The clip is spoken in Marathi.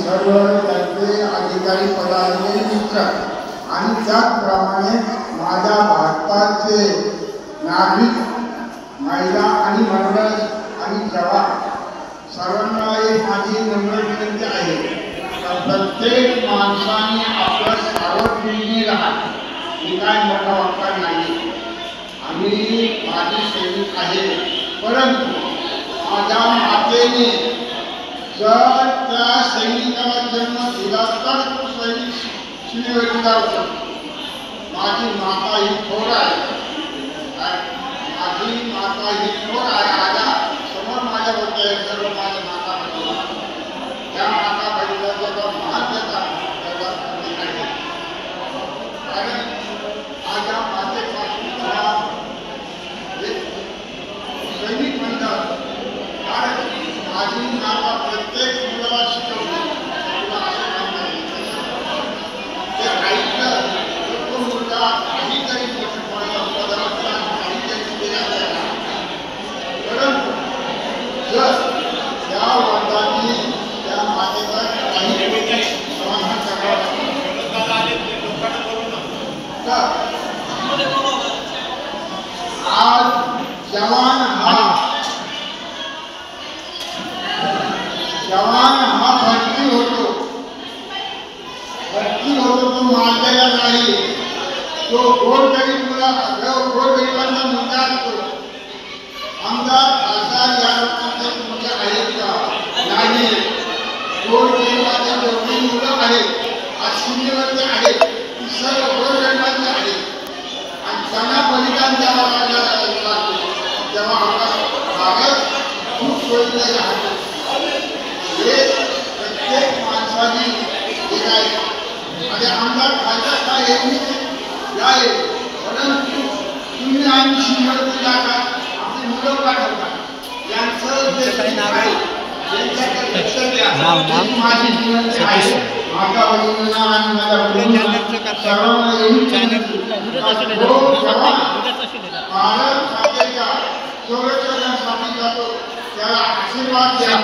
सर्व त्यांचे अधिकारी पदाधिकारी मित्र आणि त्याचप्रमाणे माझ्या भारताचे नागरिक महिला आणि मंडळ आणि जवान सर्वांना एक माझी नम्र विनंती आहे तर प्रत्येक माणसाने आपलं सावधगिरीने राहा ही काय मोठा वाक्य नाही। आम्ही माझी सैनिक आहे परंतु माझ्या मातेने जर त्या सैनिकाला जन्म दिला तर तो सैनिक शिवीवरती जाऊ शकतो। माझी माता ही थोर आहे, माझी माता ही थोर आहे। आजा समोर माझ्या होते सर्व माझ्या माता बहिणी त्या माता बहिणीचा महात्म्याचा आहे कारण माझ्या मातेपासून सैनिक म्हणतात कारण माझी माता प्रत्येक मुलाला शिकवते तुला असं म्हणता ते ऐकलं तर तो मुलगा काहीतरी काहीतरी केला परंतु जर त्या वडिलांनी त्या मातेचा काही समाधान करावं आज जवान हा भरती होतो तो मारलेला नाही। तो गोरगरिबांचा मुलगा असतो। आमदार खासदार या लोकांचे मुलं आहेत का नाही। गोरगरिबांचे जेवढी मुलं आहेत आज सीमेवरती आहेत ती सर्व गोरगरिबांची आहेत आणि त्यांना बलिदान द्यावं लागतं तेव्हा आपला भारत खूप सोयीचे राहतो। हे प्रत्येक माणसाने हे आहे आणि आमदार खासदार काय हे आहे परंतु तुम्ही आम्ही सीमेवरती जाता आपली मुलं पाठवता यांचं जे काही नाव आहे त्यांच्याकडे लक्ष द्या। माझी विनंती आहे माझ्या वडिलांना आणि माझ्या मुलांना सर्वांना भारत मातेच्या संरक्षणासाठी जातो त्याला आशीर्वाद द्या।